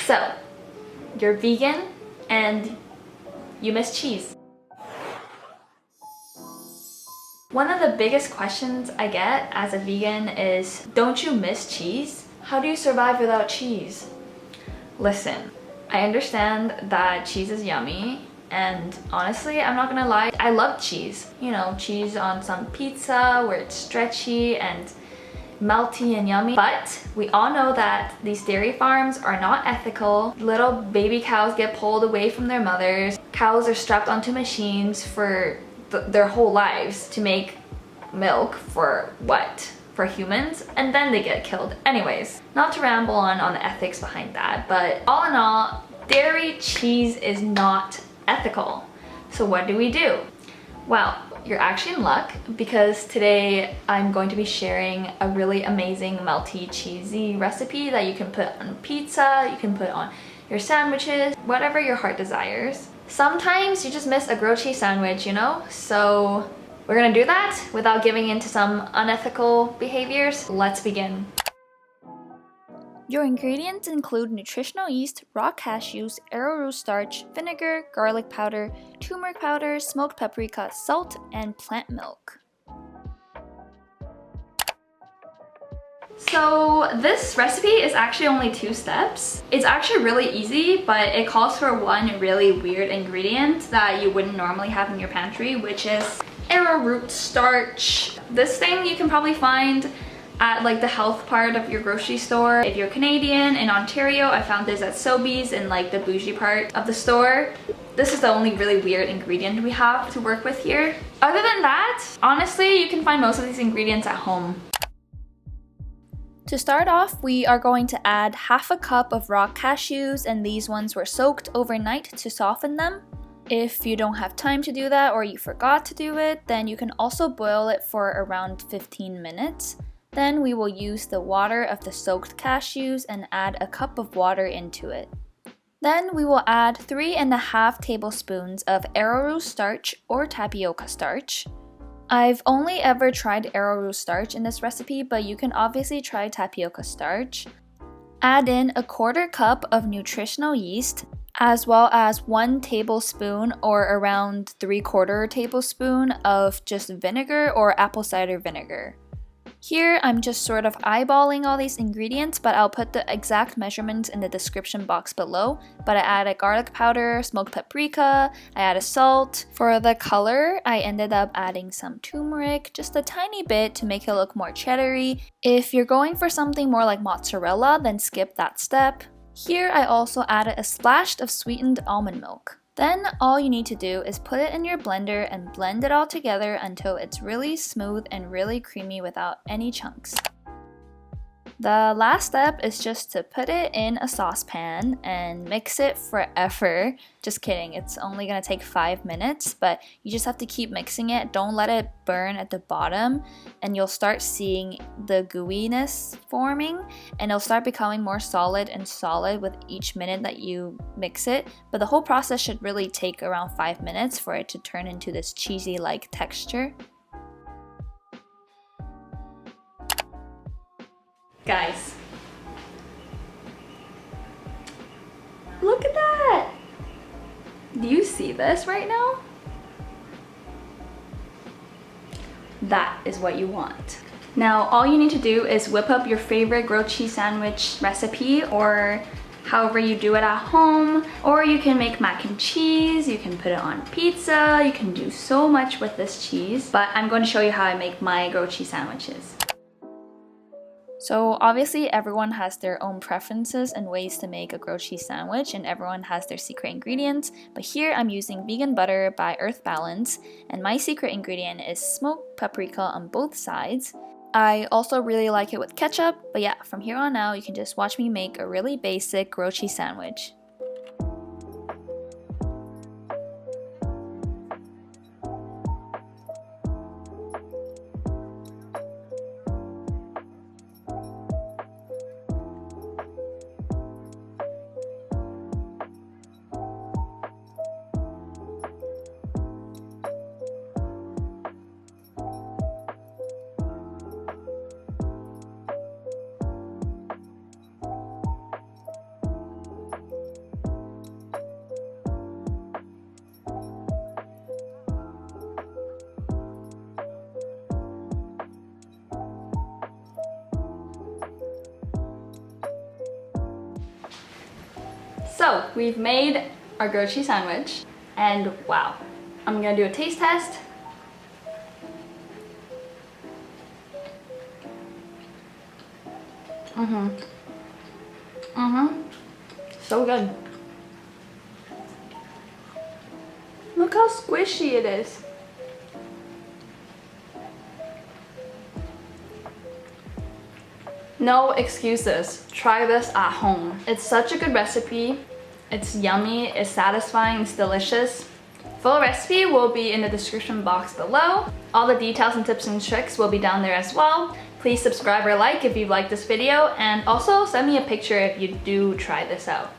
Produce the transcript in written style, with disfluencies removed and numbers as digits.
So, you're vegan and you miss cheese. One of the biggest questions I get as a vegan is, don't you miss cheese? How do you survive without cheese? Listen, I understand that cheese is yummy, and honestly, I'm not gonna lie, I love cheese. You know, cheese on some pizza where it's stretchy and melty and yummy. But we all know that these dairy farms are not ethical. Little baby cows get pulled away from their mothers. Cows are strapped onto machines for their whole lives to make milk for what? For humans, and then they get killed. Anyways, not to ramble on the ethics behind that, but all in all, dairy cheese is not ethical. So what do we do? Well, you're actually in luck, because today I'm going to be sharing a really amazing melty cheesy recipe that you can put on pizza, you can put on your sandwiches, whatever your heart desires. Sometimes you just miss a grilled cheese sandwich, you know? So we're gonna do that without giving into some unethical behaviors. Let's begin. Your ingredients include nutritional yeast, raw cashews, arrowroot starch, vinegar, garlic powder, turmeric powder, smoked paprika, salt, and plant milk. So this recipe is actually only 2 steps. It's actually really easy, but it calls for one really weird ingredient that you wouldn't normally have in your pantry, which is arrowroot starch. This thing you can probably find at like the health part of your grocery store. If you're Canadian, in Ontario, I found this at Sobeys in like the bougie part of the store. This is the only really weird ingredient we have to work with here. Other than that, honestly, you can find most of these ingredients at home. To start off, we are going to add half a cup of raw cashews, and these ones were soaked overnight to soften them. If you don't have time to do that or you forgot to do it, then you can also boil it for around 15 minutes. Then we will use the water of the soaked cashews and add a cup of water into it. Then we will add 3.5 tablespoons of arrowroot starch or tapioca starch. I've only ever tried arrowroot starch in this recipe, but you can obviously try tapioca starch. Add in a 1/4 cup of nutritional yeast, as well as 1 tablespoon or around 3/4 tablespoon of just vinegar or apple cider vinegar. Here, I'm just sort of eyeballing all these ingredients, but I'll put the exact measurements in the description box below. But I added garlic powder, smoked paprika, I added salt. For the color, I ended up adding some turmeric, just a tiny bit to make it look more cheddary. If you're going for something more like mozzarella, then skip that step. Here, I also added a splash of sweetened almond milk. Then all you need to do is put it in your blender and blend it all together until it's really smooth and really creamy without any chunks. The last step is just to put it in a saucepan and mix it forever. Just kidding, it's only gonna take 5 minutes, but you just have to keep mixing it. Don't let it burn at the bottom, and you'll start seeing the gooiness forming, and it'll start becoming more solid and solid with each minute that you mix it. But the whole process should really take around 5 minutes for it to turn into this cheesy-like texture. Guys, look at that! Do you see this right now? That is what you want. Now, all you need to do is whip up your favorite grilled cheese sandwich recipe, or however you do it at home, or you can make mac and cheese, you can put it on pizza, you can do so much with this cheese, but I'm going to show you how I make my grilled cheese sandwiches. So obviously everyone has their own preferences and ways to make a grilled cheese sandwich, and everyone has their secret ingredients, but here I'm using vegan butter by Earth Balance, and my secret ingredient is smoked paprika on both sides. I also really like it with ketchup, but yeah, from here on out you can just watch me make a really basic grilled cheese sandwich. So we've made our grilled cheese sandwich, and wow, I'm gonna do a taste test. So good. Look how squishy it is. No excuses. Try this at home. It's such a good recipe. It's yummy, it's satisfying, it's delicious. Full recipe will be in the description box below. All the details and tips and tricks will be down there as well. Please subscribe or like if you like this video, and also send me a picture if you do try this out.